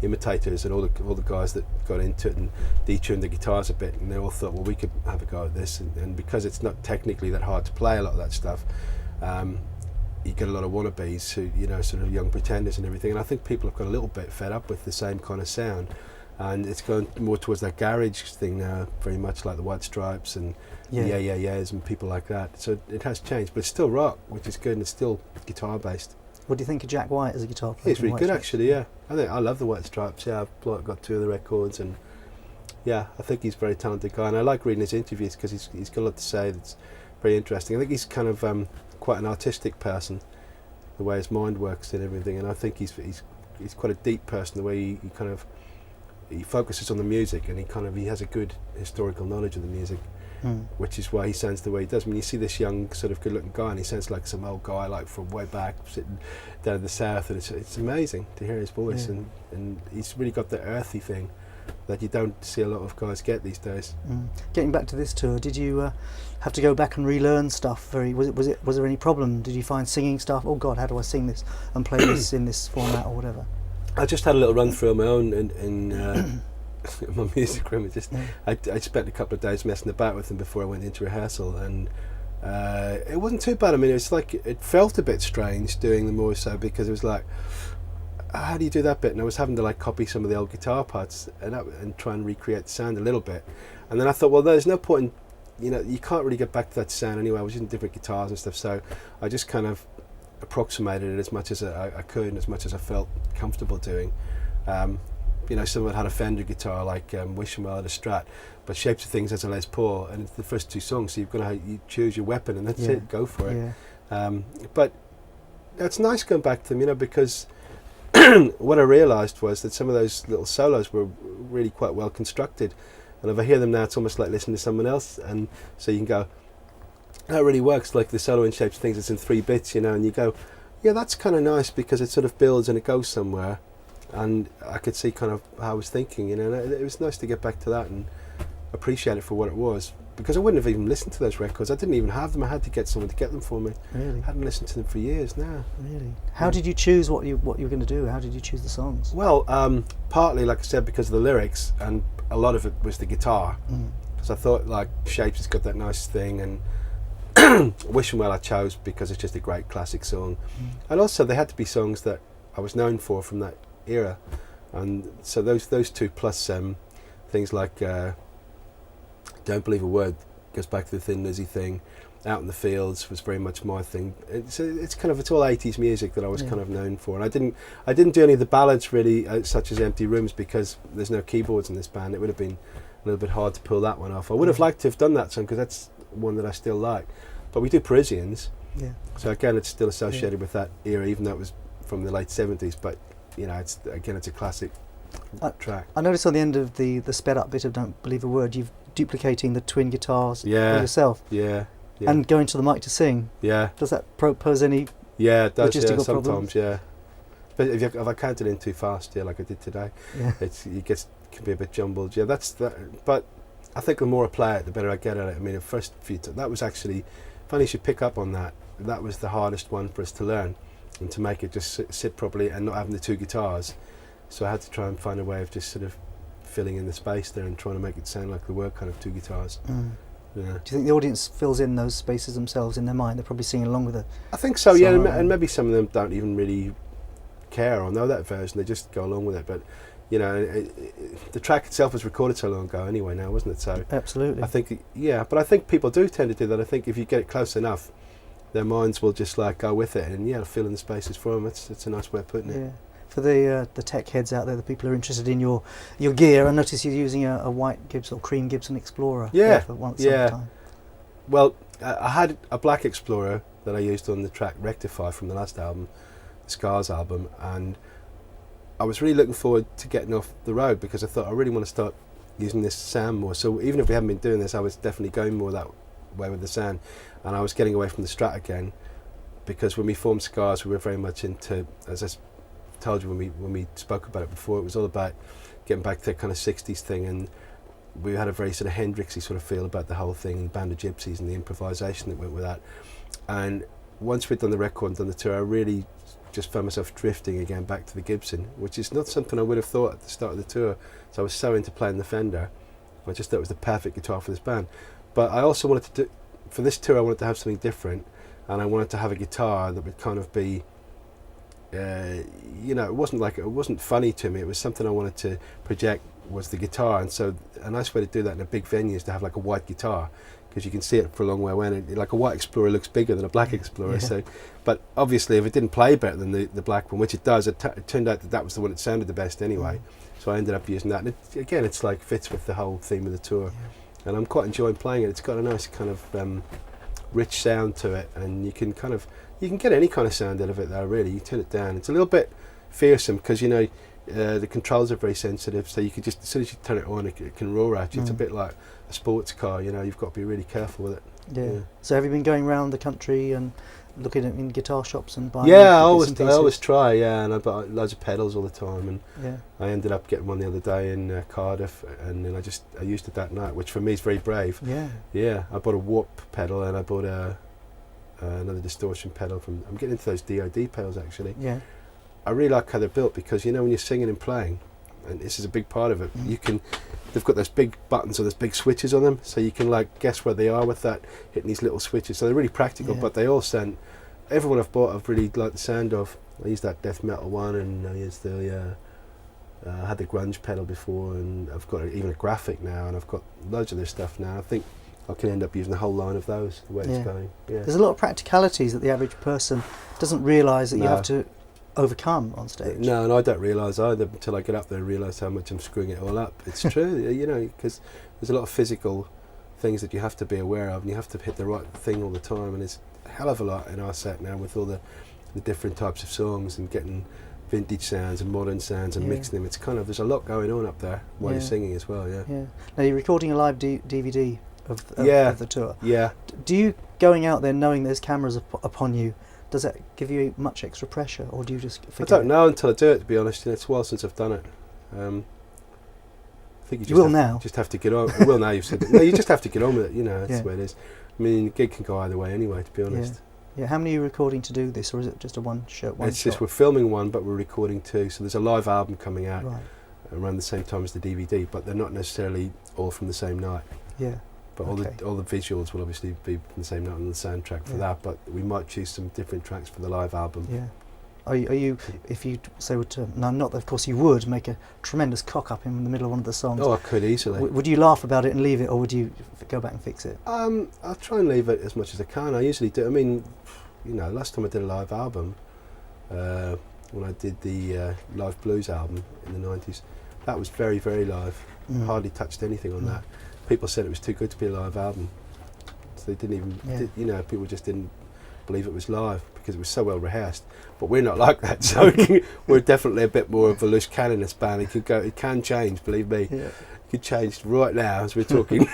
imitators and all the guys that got into it and detuned the guitars a bit, and they all thought, well, we could have a go at this, and because it's not technically that hard to play a lot of that stuff, you get a lot of wannabes who, sort of young pretenders and everything, and I think people have got a little bit fed up with the same kind of sound, and it's going more towards that garage thing now, very much like the White Stripes and the yeahs and people like that. So it has changed, but it's still rock, which is good, and it's still guitar based.
What do you think of Jack White as a guitar player?
He's really good actually, I love the White Stripes, I've got 2 of the records, and I think he's a very talented guy, and I like reading his interviews because he's got a lot to say that's very interesting. I think he's kind of quite an artistic person, the way his mind works and everything, and I think he's quite a deep person, the way he focuses on the music, and he has a good historical knowledge of the music, which is why he sounds the way he does. I mean, you see this young sort of good-looking guy, and he sounds like some old guy, like from way back, sitting down in the south, and it's amazing to hear his voice, and he's really got the earthy thing that you don't see a lot of guys get these days. Getting back to this tour, did you have to go back and relearn stuff? Was there any problem? Did you find singing stuff? Oh God, how do I sing this and play this in this format or whatever? I just had a little run through on my own in in my music room. I spent a couple of days messing about with them before I went into rehearsal, and it wasn't too bad. I mean, it's like it felt a bit strange doing them more so because it was like, how do you do that bit? And I was having to like copy some of the old guitar parts and try and recreate the sound a little bit. And then I thought, well, there's no point in, you can't really get back to that sound anyway. I was using different guitars and stuff, so I just kind of approximated it as much as I could and as much as I felt comfortable doing. Someone had a Fender guitar like Wishing Well at a Strat, but Shapes of Things has a Les Paul, and it's the first two songs, so you choose your weapon and that's it, go for it. But it's nice going back to them, because what I realised was that some of those little solos were really quite well constructed, and if I hear them now, it's almost like listening to someone else, and so you can go, that really works, like the solo in Shapes of Things, it's in 3 bits, and you go, yeah, that's kind of nice because it sort of builds and it goes somewhere. And I could see kind of how I was thinking, and it was nice to get back to that and appreciate it for what it was, because I wouldn't have even listened to those records. I didn't even have them. I had to get someone to get them for me.
Really?
I hadn't listened to them for years now.
Really? How did you choose what you were going to do? How did you choose the songs?
Well, partly, like I said, because of the lyrics, and a lot of it was the guitar. Because I thought, like, Shapes has got that nice thing, and Wishing Well I chose because it's just a great classic song. And also they had to be songs that I was known for from that era, and so those two plus things like Don't Believe a Word goes back to the Thin Lizzy thing, Out in the Fields was very much my thing. It's all 80s music that I was kind of known for, and I didn't do any of the ballads really, such as Empty Rooms, because there's no keyboards in this band. It would have been a little bit hard to pull that one off. I would have liked to have done that song because that's one that I still like, but we do Parisians, so again it's still associated with that era, even though it was from the late 70s, but it's a classic track.
I noticed on the end of the sped up bit of Don't Believe a Word, you've duplicating the twin guitars for yourself.
Yeah.
And going to the mic to sing.
Yeah.
Does that pose any
it does,
logistical
sometimes,
problems?
yeah. But if I counted in too fast, like I did today, it can be a bit jumbled. Yeah, that's that. But I think the more I play it, the better I get at it. I mean, the first few that was actually funny. You should pick up on that. That was the hardest one for us to learn, and to make it just sit properly and not having the two guitars. So I had to try and find a way of just sort of filling in the space there and trying to make it sound like there were kind of two guitars. Yeah.
Do you think the audience fills in those spaces themselves in their mind? They're probably singing along with it.
I think so, yeah, and maybe some of them don't even really care or know that version. They just go along with it. But the track itself was recorded so long ago anyway now, wasn't it? So
absolutely.
I think, but I think people do tend to do that. I think if you get it close enough, their minds will just like go with it and fill in the spaces for them. It's a nice way of putting it.
Yeah. For the tech heads out there, the people who are interested in your gear, I notice you're using a white Gibson or cream Gibson Explorer. For once time.
Well, I had a black Explorer that I used on the track Rectify from the last album, the Scars album, and I was really looking forward to getting off the road because I thought I really want to start using this sound more. So even if we haven't been doing this, I was definitely going more that way with the sound, and I was getting away from the Strat again, because when we formed Scars, we were very much into, as I told you when we spoke about it before, it was all about getting back to that kind of 60s thing, and we had a very sort of Hendrixy sort of feel about the whole thing, and Band of Gypsies and the improvisation that went with that. And once we'd done the record and done the tour, I really just found myself drifting again back to the Gibson, which is not something I would have thought at the start of the tour. So I was so into playing the Fender, I just thought it was the perfect guitar for this band. But I also wanted to do, for this tour, I wanted to have something different, and I wanted to have a guitar that would kind of be, it wasn't funny to me. It was something I wanted to project was the guitar, and so a nice way to do that in a big venue is to have like a white guitar, because you can see it for a long way away. And like a white Explorer looks bigger than a black Explorer.
Yeah.
So, but obviously, if it didn't play better than the black one, which it does, it turned out that was the one that sounded the best anyway. So I ended up using that, and it's like fits with the whole theme of the tour, and I'm quite enjoying playing it. It's got a nice kind of rich sound to it, and you can get any kind of sound out of it there, really. You turn it down, it's a little bit fearsome because the controls are very sensitive, so you can just, as soon as you turn it on, it can roar at you. It's a bit like a sports car, you've got to be really careful with it.
Yeah. So have you been going around the country and looking at in guitar shops and buying?
I always try, and I buy loads of pedals all the time, and I ended up getting one the other day in Cardiff, and then I used it that night, which for me is very brave. I bought a warp pedal, and I bought another distortion pedal I'm getting into those DOD pedals actually. I really like how they're built, because when you're singing and playing, and this is a big part of it. They've got those big buttons or those big switches on them, so you can like guess where they are with that, hitting these little switches. So they're really practical, but they all sound. Everyone I've bought, I've really liked the sound of. I used that death metal one, and I used the. I had the grunge pedal before, and I've got even a graphic now, and I've got loads of this stuff now. I think I can end up using the whole line of those the way it's going. Yeah.
There's a lot of practicalities that the average person doesn't realise that you have to overcome on stage.
No, and I don't realise either until I get up there and realise how much I'm screwing it all up. It's true, you know, because there's a lot of physical things that you have to be aware of, and you have to hit the right thing all the time, and it's a hell of a lot in our set now with all the different types of songs and getting vintage sounds and modern sounds and mixing them. It's kind of, there's a lot going on up there while you're singing as well.
Now you're recording a live DVD of the tour. Do you, going out there knowing there's cameras upon you, does that give you much extra pressure, or do you just forget?
I don't know until I do it, to be honest. You know, it's a while since I've done it. I think
you will
just have to get on. Well, now you've said it. No, you just have to get on with it. You know, that's the way it is. I mean, the gig can go either way anyway, to be honest.
Yeah. How many are you recording to do this, or is it just a one shot?
It's just we're filming one, but we're recording two. So there's a live album coming out around the same time as the DVD, but they're not necessarily all from the same night.
Yeah.
But all the visuals will obviously be from the same night on the soundtrack for that. But we might choose some different tracks for the live album.
Yeah. Are you, if you say not that of course you would make a tremendous cock up in the middle of one of the songs.
Oh, I could easily.
Would you laugh about it and leave it, or would you go back and fix it?
I'll try and leave it as much as I can. I usually do. I mean, you know, last time I did a live album, when I did the live blues album in the 90s, that was very, very live. Hardly touched anything on that. People said it was too good to be a live album, so they didn't even. You know, people just didn't believe it was live because it was so well rehearsed. But we're not like that, so we're definitely a bit more of a loose cannon in this band. It can change, believe me. Yeah. It could change right now as we're talking.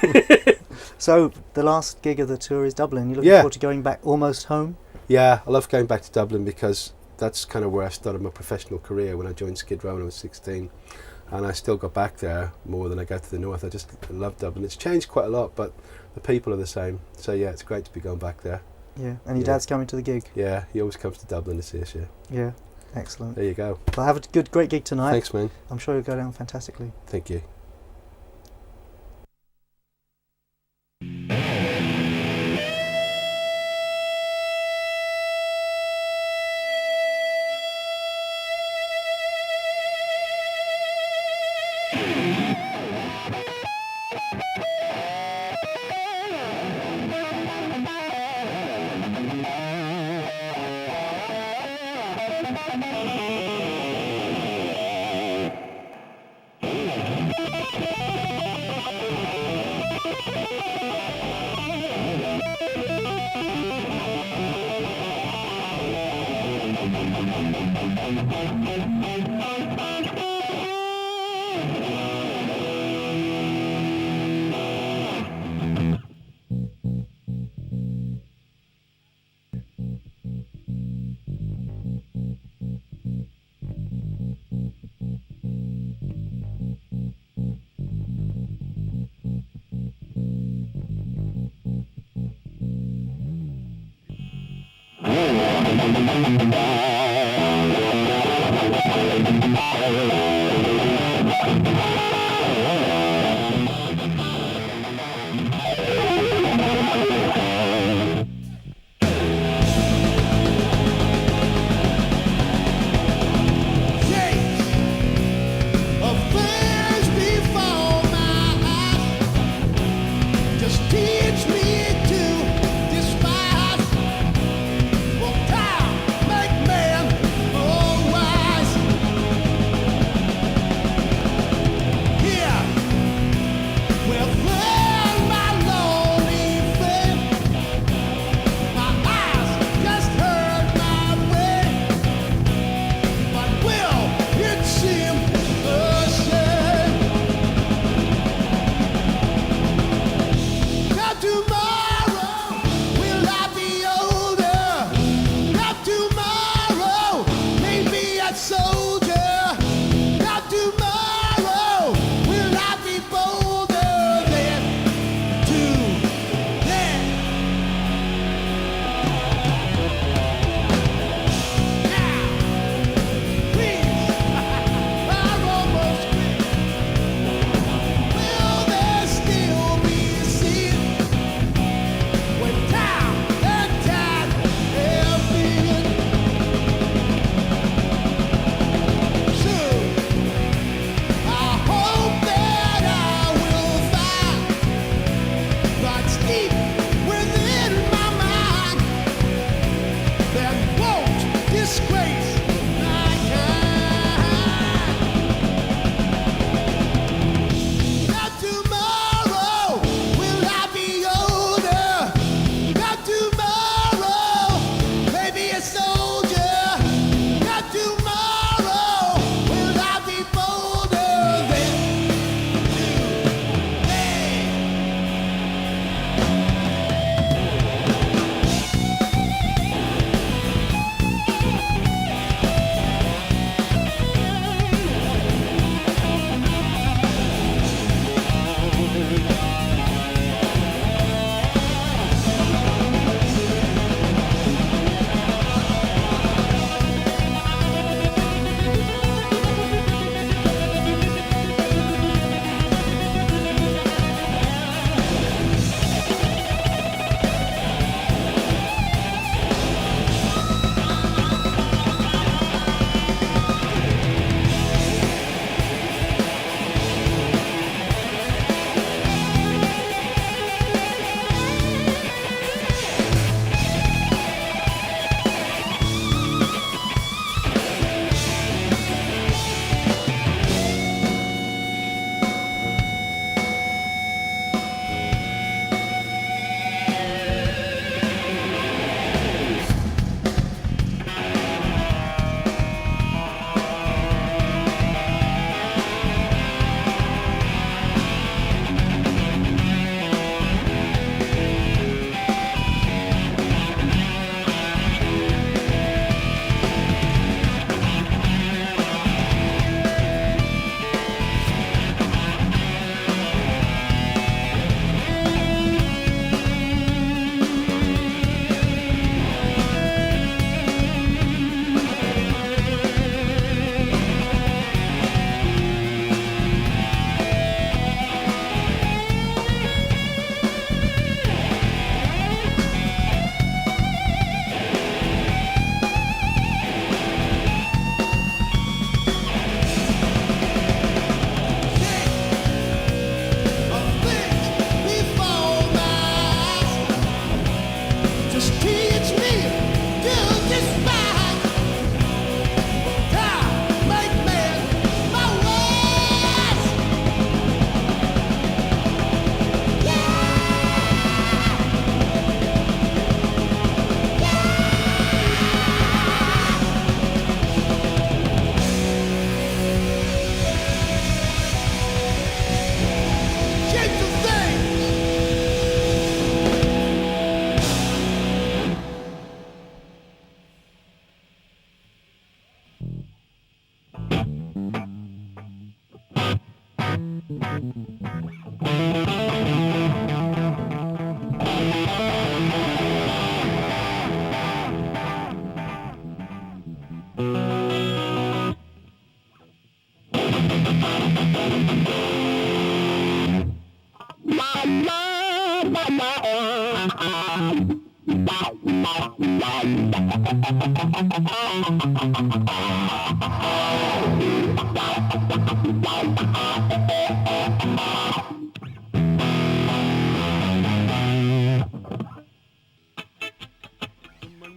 So the last gig of the tour is Dublin. You're looking forward to going back almost home?
Yeah, I love going back to Dublin because that's kind of where I started my professional career when I joined Skid Row when I was 16. And I still go back there more than I go to the north. I just love Dublin. It's changed quite a lot, but the people are the same. So yeah, it's great to be going back there.
Yeah, and your dad's coming to the gig?
Yeah, he always comes to Dublin to see us,
Yeah, excellent.
There you go.
Well, have a great gig tonight.
Thanks, man.
I'm sure you'll go down fantastically.
Thank you.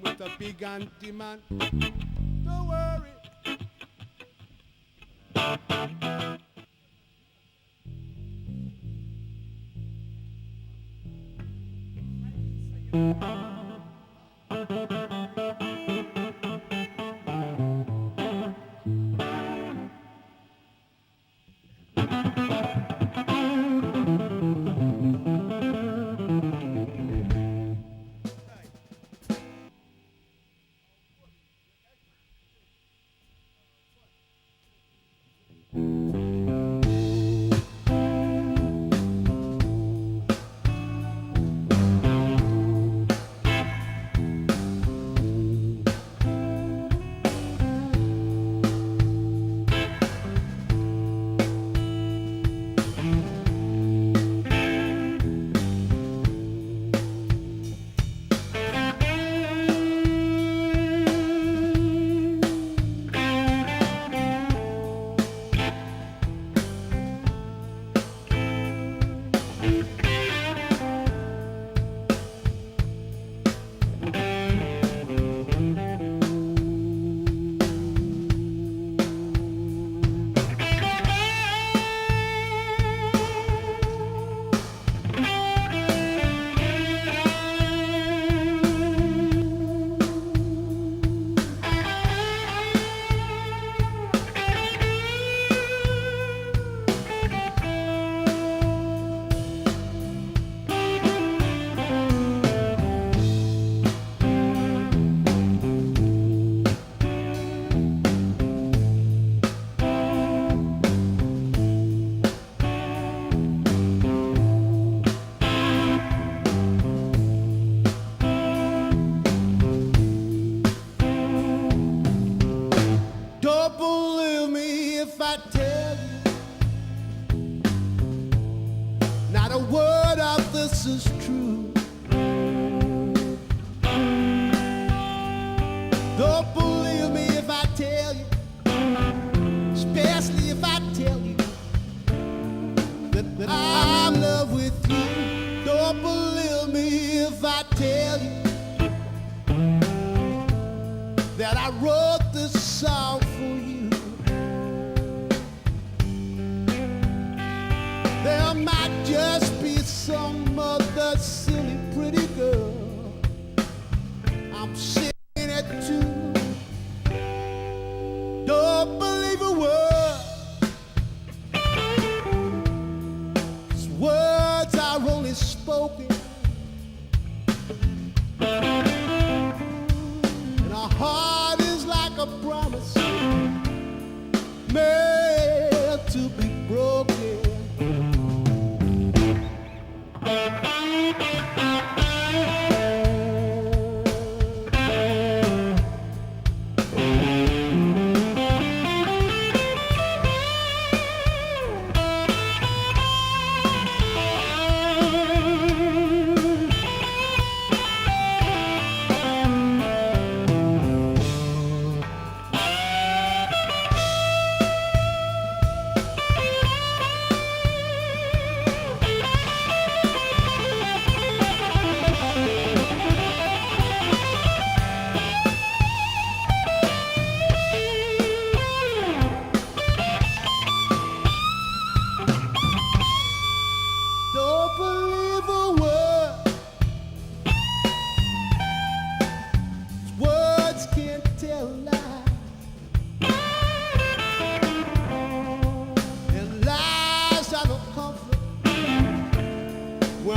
With a big anti-man, don't worry. Is true. Don't believe me if I tell you, especially if I tell you that I'm in love with you. Don't believe me if I tell you that I wrote this song for you. There might just be some other silly pretty girl I'm singing it to. Don't believe a word, 'cause words are only spoken, and our heart is like a promise meant to be broken.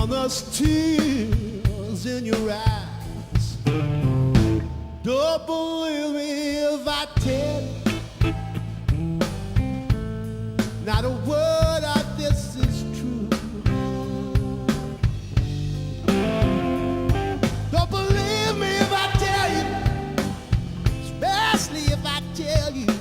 There's tears in your eyes. Don't believe me if I tell you, not a word of this tell you